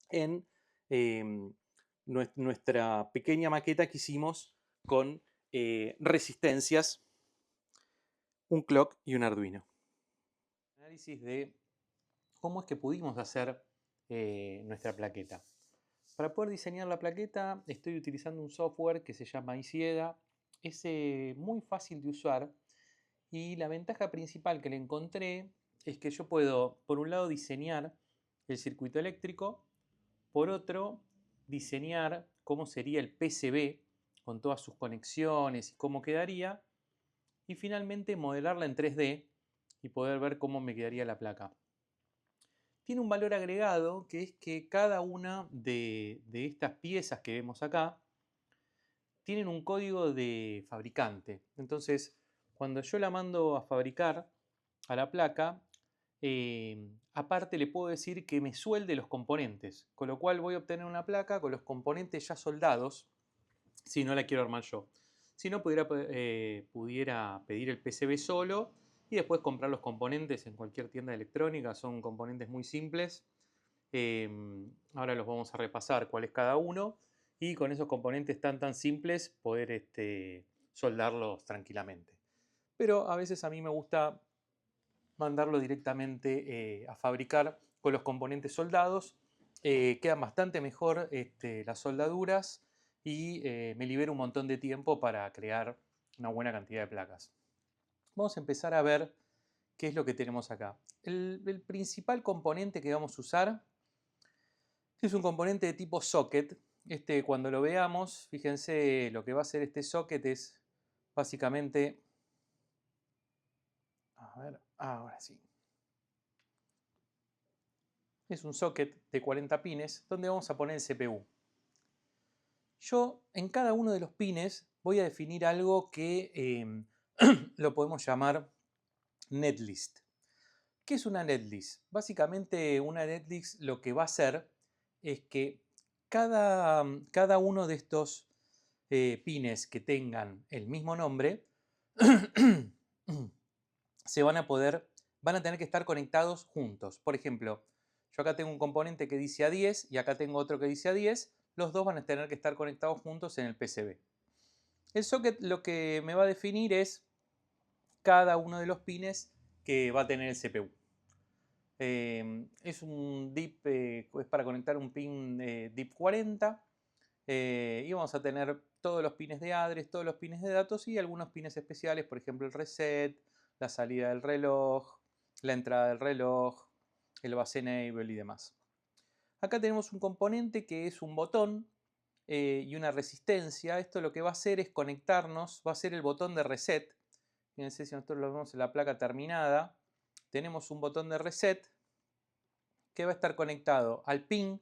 S2: en nuestra pequeña maqueta que hicimos con resistencias, un clock y un Arduino. Análisis de cómo es que pudimos hacer nuestra plaqueta. Para poder diseñar la plaqueta estoy utilizando un software que se llama Isieda. Es muy fácil de usar y la ventaja principal que le encontré es que yo puedo, por un lado, diseñar el circuito eléctrico, por otro, diseñar cómo sería el PCB con todas sus conexiones y cómo quedaría, y finalmente modelarla en 3D y poder ver cómo me quedaría la placa. Tiene un valor agregado que es que cada una de estas piezas que vemos acá tienen un código de fabricante. Entonces, cuando yo la mando a fabricar a la placa, aparte le puedo decir que me suelde los componentes, con lo cual voy a obtener una placa con los componentes ya soldados, si no la quiero armar yo. Si no, pudiera pedir el PCB solo y después comprar los componentes en cualquier tienda electrónica. Son componentes muy simples. Ahora los vamos a repasar cuál es cada uno y con esos componentes tan simples poder soldarlos tranquilamente. Pero a veces a mí me gusta mandarlo directamente a fabricar con los componentes soldados. Quedan bastante mejor las soldaduras y me libera un montón de tiempo para crear una buena cantidad de placas. Vamos a empezar a ver ¿qué es lo que tenemos acá? El principal componente que vamos a usar es un componente de tipo socket. Cuando lo veamos, fíjense, lo que va a hacer este socket es básicamente... A ver, ahora sí. Es un socket de 40 pines donde vamos a poner el CPU. Yo en cada uno de los pines voy a definir algo que lo podemos llamar netlist. ¿Qué es una netlist? Básicamente una netlist lo que va a hacer es que cada uno de estos pines que tengan el mismo nombre van a tener que estar conectados juntos. Por ejemplo, yo acá tengo un componente que dice A10 y acá tengo otro que dice A10. Los dos van a tener que estar conectados juntos en el PCB. El socket lo que me va a definir es cada uno de los pines que va a tener el CPU. Es un DIP, es para conectar un pin DIP 40 y vamos a tener todos los pines de address, todos los pines de datos y algunos pines especiales, por ejemplo el reset, la salida del reloj, la entrada del reloj, el bus enable y demás. Acá tenemos un componente que es un botón y una resistencia. Esto lo que va a hacer es conectarnos, va a ser el botón de reset. Fíjense si nosotros lo vemos en la placa terminada. Tenemos un botón de reset que va a estar conectado al pin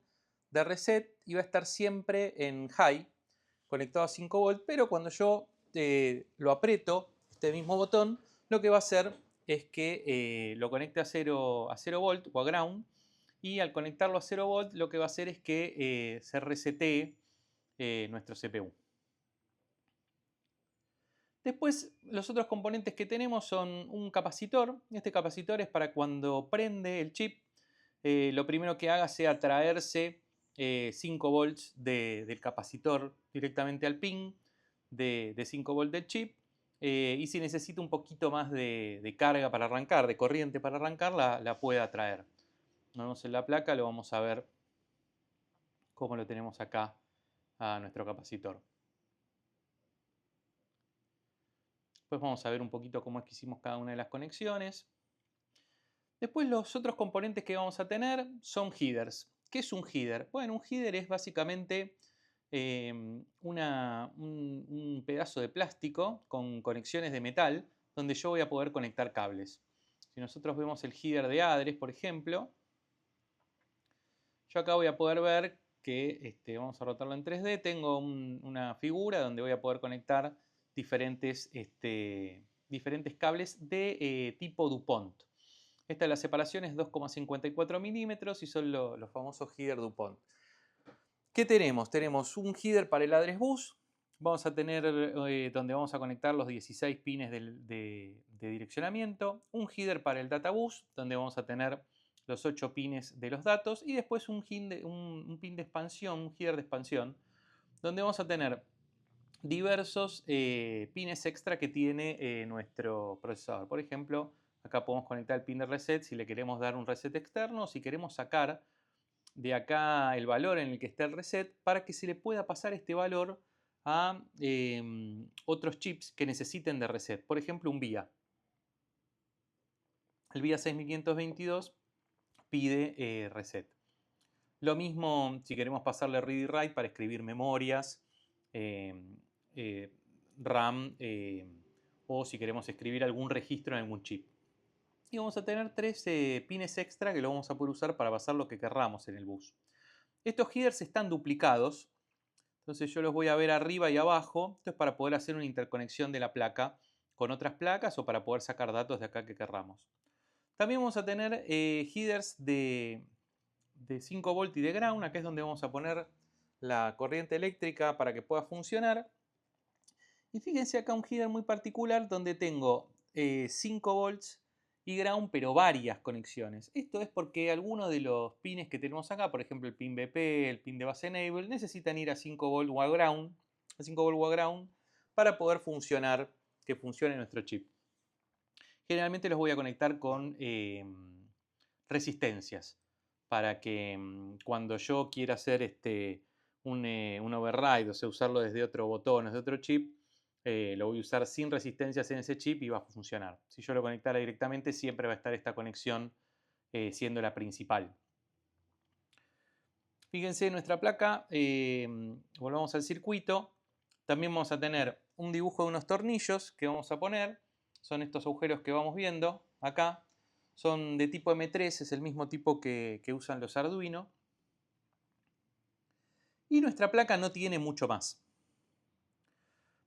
S2: de reset y va a estar siempre en high, conectado a 5 volt, pero cuando yo lo aprieto, este mismo botón, lo que va a hacer es que lo conecte a 0 volt o a ground, y al conectarlo a 0 volt lo que va a hacer es que se resetee nuestro CPU. Después, los otros componentes que tenemos son un capacitor. Este capacitor es para cuando prende el chip, lo primero que haga sea traerse 5 volts del capacitor directamente al pin de 5 volts del chip. Y si necesita un poquito más de carga para arrancar, de corriente para arrancar, la pueda traer. Vamos en la placa, lo vamos a ver cómo lo tenemos acá a nuestro capacitor. Después vamos a ver un poquito cómo es que hicimos cada una de las conexiones. Después los otros componentes que vamos a tener son headers. ¿Qué es un header? Bueno, un header es básicamente un pedazo de plástico con conexiones de metal donde yo voy a poder conectar cables. Si nosotros vemos el header de address, por ejemplo, yo acá voy a poder ver que, vamos a rotarlo en 3D, tengo una figura donde voy a poder conectar diferentes cables de tipo DuPont. Esta de la separación es 2,54 milímetros y son los famosos header DuPont. ¿Qué tenemos? Tenemos un header para el address bus. Vamos a tener donde vamos a conectar los 16 pines de direccionamiento. Un header para el data bus, donde vamos a tener los 8 pines de los datos. Y después un pin de expansión, un header de expansión, donde vamos a tener diversos pines extra que tiene nuestro procesador. Por ejemplo, acá podemos conectar el pin de reset si le queremos dar un reset externo, si queremos sacar de acá el valor en el que está el reset para que se le pueda pasar este valor a otros chips que necesiten de reset. Por ejemplo, un VIA. El VIA 6522 pide reset. Lo mismo si queremos pasarle read y write para escribir memorias, RAM o si queremos escribir algún registro en algún chip. Y vamos a tener 3 pines extra que lo vamos a poder usar para pasar lo que querramos en el bus. Estos headers están duplicados, entonces yo los voy a ver arriba y abajo. Esto es para poder hacer una interconexión de la placa con otras placas o para poder sacar datos de acá que querramos. También vamos a tener headers de 5 volt y de ground. Acá es donde vamos a poner la corriente eléctrica para que pueda funcionar. Y fíjense acá un header muy particular donde tengo 5 volts y ground, pero varias conexiones. Esto es porque algunos de los pines que tenemos acá, por ejemplo el pin BP, el pin de bus enable, necesitan ir a 5 volt o a ground, para poder funcionar, que funcione nuestro chip. Generalmente los voy a conectar con resistencias para que cuando yo quiera hacer un override, o sea, usarlo desde otro botón, desde otro chip, lo voy a usar sin resistencias en ese chip y va a funcionar. Si yo lo conectara directamente, siempre va a estar esta conexión siendo la principal. Fíjense, nuestra placa, volvamos al circuito, también vamos a tener un dibujo de unos tornillos que vamos a poner. Son estos agujeros que vamos viendo acá. Son de tipo M3, es el mismo tipo que usan los Arduino. Y nuestra placa no tiene mucho más.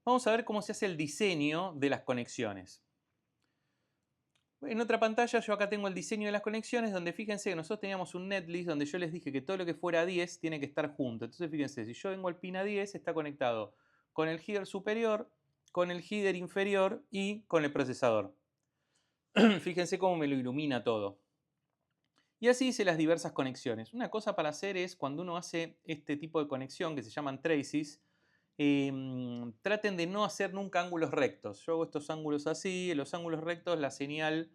S2: Vamos a ver cómo se hace el diseño de las conexiones. En otra pantalla yo acá tengo el diseño de las conexiones donde fíjense que nosotros teníamos un netlist donde yo les dije que todo lo que fuera 10 tiene que estar junto. Entonces fíjense, si yo vengo al pin A10 está conectado con el header superior, con el header inferior y con el procesador. Fíjense cómo me lo ilumina todo. Y así hice las diversas conexiones. Una cosa para hacer es cuando uno hace este tipo de conexión que se llaman traces, traten de no hacer nunca ángulos rectos. Yo hago estos ángulos así, en los ángulos rectos la señal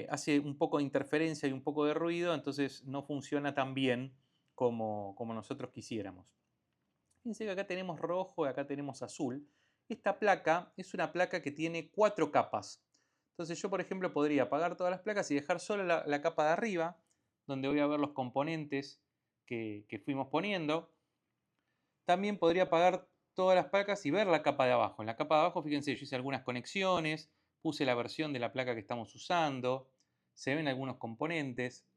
S2: hace un poco de interferencia y un poco de ruido, entonces no funciona tan bien como nosotros quisiéramos. Fíjense que acá tenemos rojo y acá tenemos azul. Esta placa es una placa que tiene 4 capas. Entonces yo, por ejemplo, podría apagar todas las placas y dejar solo la capa de arriba, donde voy a ver los componentes que fuimos poniendo. También podría apagar todas las placas y ver la capa de abajo. En la capa de abajo, fíjense, yo hice algunas conexiones, puse la versión de la placa que estamos usando, se ven algunos componentes.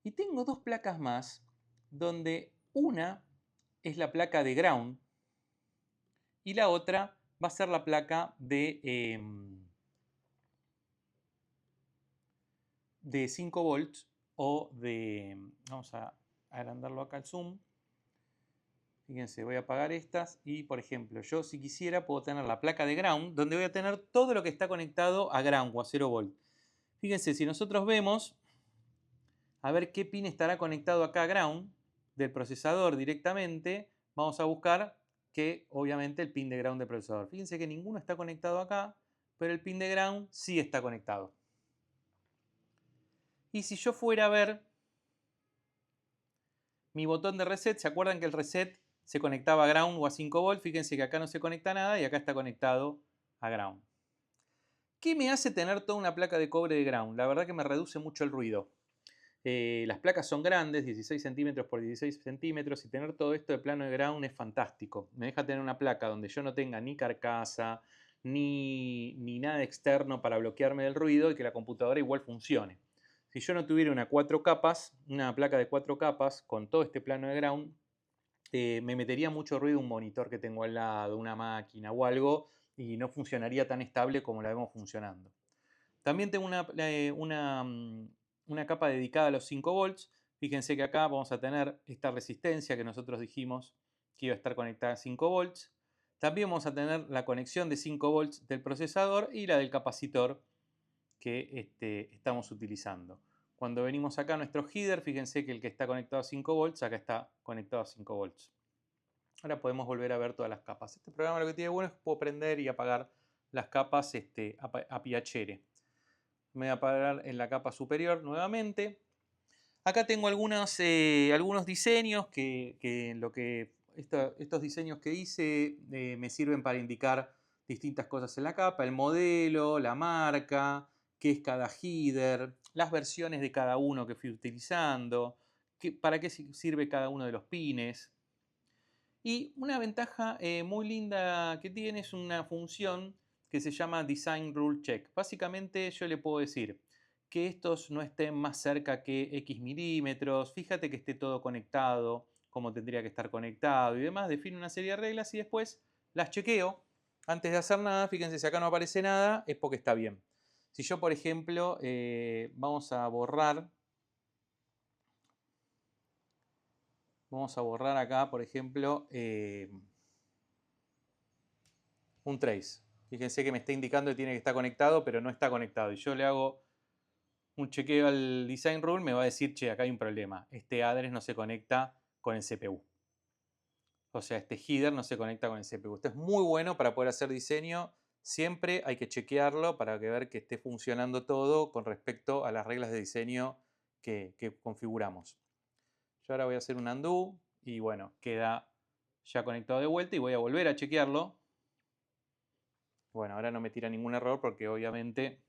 S2: Y tengo dos placas más, donde una es la placa de ground y la otra va a ser la placa de 5 volts o de... Vamos a agrandarlo acá el zoom. Fíjense, voy a apagar estas y, por ejemplo, yo si quisiera puedo tener la placa de ground, donde voy a tener todo lo que está conectado a ground o a 0 volt. Fíjense, si nosotros vemos, a ver qué pin estará conectado acá a ground, del procesador directamente, vamos a buscar que, obviamente, el pin de ground del procesador. Fíjense que ninguno está conectado acá, pero el pin de ground sí está conectado. Y si yo fuera a ver mi botón de reset, ¿se acuerdan que el reset se conectaba a ground o a 5 volt? Fíjense que acá no se conecta nada y acá está conectado a ground. ¿Qué me hace tener toda una placa de cobre de ground? La verdad que me reduce mucho el ruido. Las placas son grandes, 16 centímetros por 16 centímetros, y tener todo esto de plano de ground es fantástico. Me deja tener una placa donde yo no tenga ni carcasa, ni nada externo para bloquearme del ruido y que la computadora igual funcione. Si yo no tuviera una placa de 4 capas con todo este plano de ground, me metería mucho ruido un monitor que tengo al lado, una máquina o algo, y no funcionaría tan estable como la vemos funcionando. También tengo una capa dedicada a los 5 volts. Fíjense que acá vamos a tener esta resistencia que nosotros dijimos que iba a estar conectada a 5 volts. También vamos a tener la conexión de 5 volts del procesador y la del capacitor que estamos utilizando. Cuando venimos acá a nuestro header, fíjense que el que está conectado a 5 volts, acá está conectado a 5 volts. Ahora podemos volver a ver todas las capas. Este programa lo que tiene bueno es que puedo prender y apagar las capas a piacere. Me voy a parar en la capa superior nuevamente. Acá tengo algunos diseños estos diseños que hice me sirven para indicar distintas cosas en la capa, el modelo, la marca, qué es cada header, las versiones de cada uno que fui utilizando, para qué sirve cada uno de los pines. Y una ventaja muy linda que tiene es una función que se llama Design Rule Check. Básicamente yo le puedo decir que estos no estén más cerca que X milímetros, fíjate que esté todo conectado como tendría que estar conectado y demás, define una serie de reglas y después las chequeo. Antes de hacer nada, fíjense si acá no aparece nada, es porque está bien. Si yo, por ejemplo, vamos a borrar acá, por ejemplo, un trace. Fíjense que me está indicando que tiene que estar conectado, pero no está conectado. Y yo le hago un chequeo al design rule, me va a decir, che, acá hay un problema. Este address no se conecta con el CPU. O sea, este header no se conecta con el CPU. Esto es muy bueno para poder hacer diseño. Siempre hay que chequearlo para ver que esté funcionando todo con respecto a las reglas de diseño que configuramos. Yo ahora voy a hacer un undo y bueno, queda ya conectado de vuelta y voy a volver a chequearlo. Bueno, ahora no me tira ningún error porque obviamente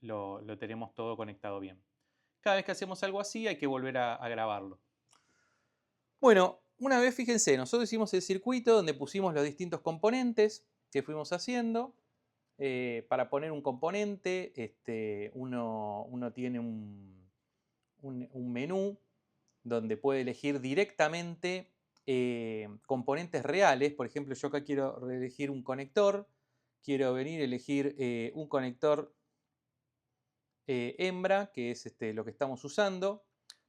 S2: lo tenemos todo conectado bien. Cada vez que hacemos algo así hay que volver a grabarlo. Bueno, una vez fíjense, nosotros hicimos el circuito donde pusimos los distintos componentes que fuimos haciendo. Para poner un componente, uno tiene un menú donde puede elegir directamente componentes reales. Por ejemplo, yo acá quiero elegir un conector, quiero venir a elegir un conector hembra, que es lo que estamos usando.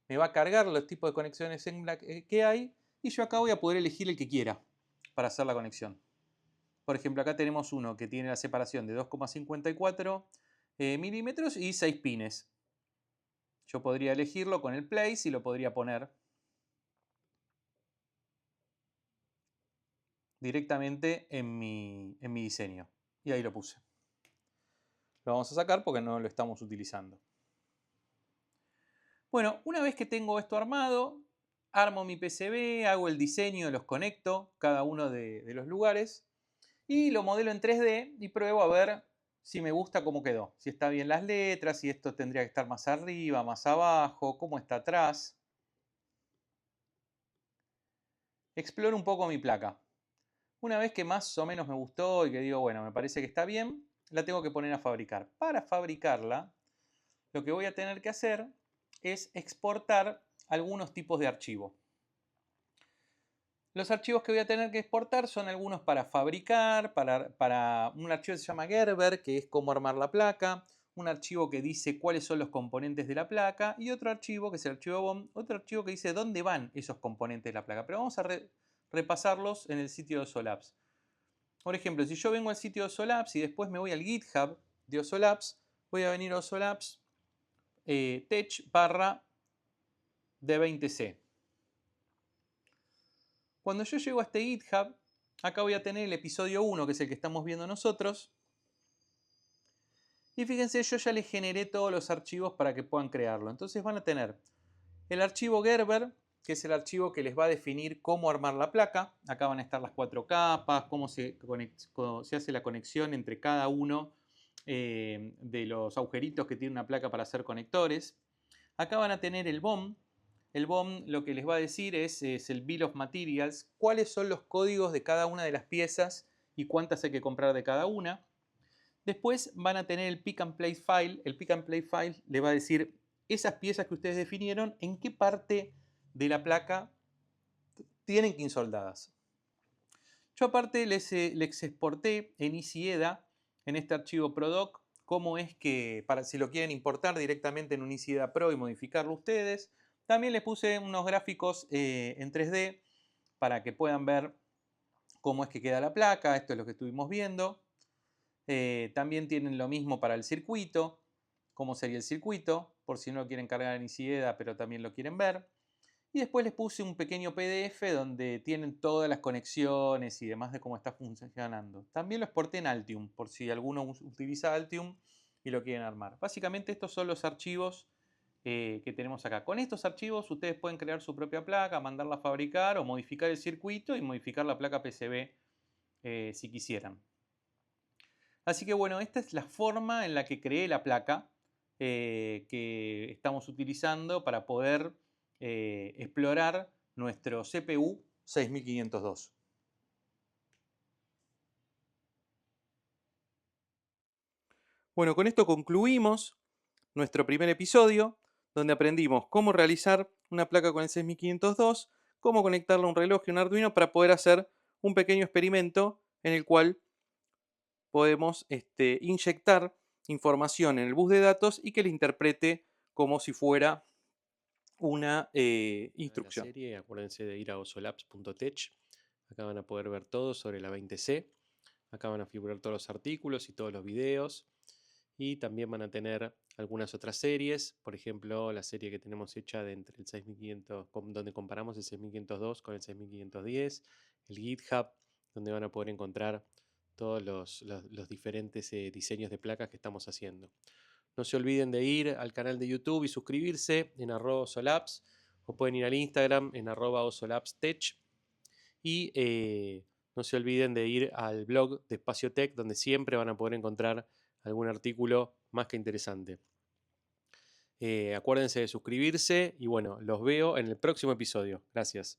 S2: Me va a cargar los tipos de conexiones hembra que hay y yo acá voy a poder elegir el que quiera para hacer la conexión. Por ejemplo, acá tenemos uno que tiene la separación de 2,54 milímetros y 6 pines. Yo podría elegirlo con el place y lo podría poner directamente en mi diseño. Y ahí lo puse. Lo vamos a sacar porque no lo estamos utilizando. Bueno, una vez que tengo esto armado, armo mi PCB, hago el diseño, los conecto, cada uno de los lugares, y lo modelo en 3D y pruebo a ver si me gusta cómo quedó. Si está bien las letras, si esto tendría que estar más arriba, más abajo, cómo está atrás. Exploro un poco mi placa. Una vez que más o menos me gustó y que digo, bueno, me parece que está bien, la tengo que poner a fabricar. Para fabricarla, lo que voy a tener que hacer es exportar algunos tipos de archivo. Los archivos que voy a tener que exportar son algunos para fabricar, para un archivo que se llama Gerber, que es cómo armar la placa, un archivo que dice cuáles son los componentes de la placa y otro archivo que es el archivo BOM, otro archivo que dice dónde van esos componentes de la placa. Pero vamos a repasarlos en el sitio de OSOLABS. Por ejemplo, si yo vengo al sitio de OSOLABS y después me voy al GitHub de OSOLABS, voy a venir a OSOLABS tech barra D20C. Cuando yo llego a este GitHub, acá voy a tener el episodio 1, que es el que estamos viendo nosotros. Y fíjense, yo ya les generé todos los archivos para que puedan crearlo. Entonces van a tener el archivo Gerber, que es el archivo que les va a definir cómo armar la placa. Acá van a estar las 4 capas, cómo se hace la conexión entre cada uno de los agujeritos que tiene una placa para hacer conectores. Acá van a tener el BOM. El BOM lo que les va a decir es el Bill of Materials, cuáles son los códigos de cada una de las piezas y cuántas hay que comprar de cada una. Después van a tener el Pick and Place File. El Pick and Place File le va a decir esas piezas que ustedes definieron, en qué parte de la placa tienen que ir soldadas. Yo aparte les exporté en EasyEDA, en este archivo ProDoc, cómo es que, si lo quieren importar directamente en un EasyEDA Pro y modificarlo ustedes. También les puse unos gráficos en 3D para que puedan ver cómo es que queda la placa. Esto es lo que estuvimos viendo. También tienen lo mismo para el circuito, cómo sería el circuito, por si no lo quieren cargar en EasyEDA, pero también lo quieren ver. Y después les puse un pequeño PDF donde tienen todas las conexiones y demás de cómo está funcionando. También lo exporté en Altium, por si alguno utiliza Altium y lo quieren armar. Básicamente estos son los archivos que tenemos acá. Con estos archivos ustedes pueden crear su propia placa, mandarla a fabricar o modificar el circuito y modificar la placa PCB si quisieran. Así que bueno, esta es la forma en la que creé la placa que estamos utilizando para poder explorar nuestro CPU 6502. Bueno, con esto concluimos nuestro primer episodio, donde aprendimos cómo realizar una placa con el 6502, cómo conectarla a un reloj y un Arduino para poder hacer un pequeño experimento en el cual podemos inyectar información en el bus de datos y que le interprete como si fuera una instrucción.
S3: La serie, acuérdense de ir a osolabs.tech. Acá van a poder ver todo sobre la 20C. Acá van a figurar todos los artículos y todos los videos. Y también van a tener algunas otras series. Por ejemplo, la serie que tenemos hecha de entre el 6500, donde comparamos el 6502 con el 6510. El GitHub, donde van a poder encontrar todos los diferentes diseños de placas que estamos haciendo. No se olviden de ir al canal de YouTube y suscribirse en @osolabs, o pueden ir al Instagram en @osolabstech. Y no se olviden de ir al blog de Espacio Tech, donde siempre van a poder encontrar algún artículo más que interesante. Acuérdense de suscribirse y bueno, los veo en el próximo episodio. Gracias.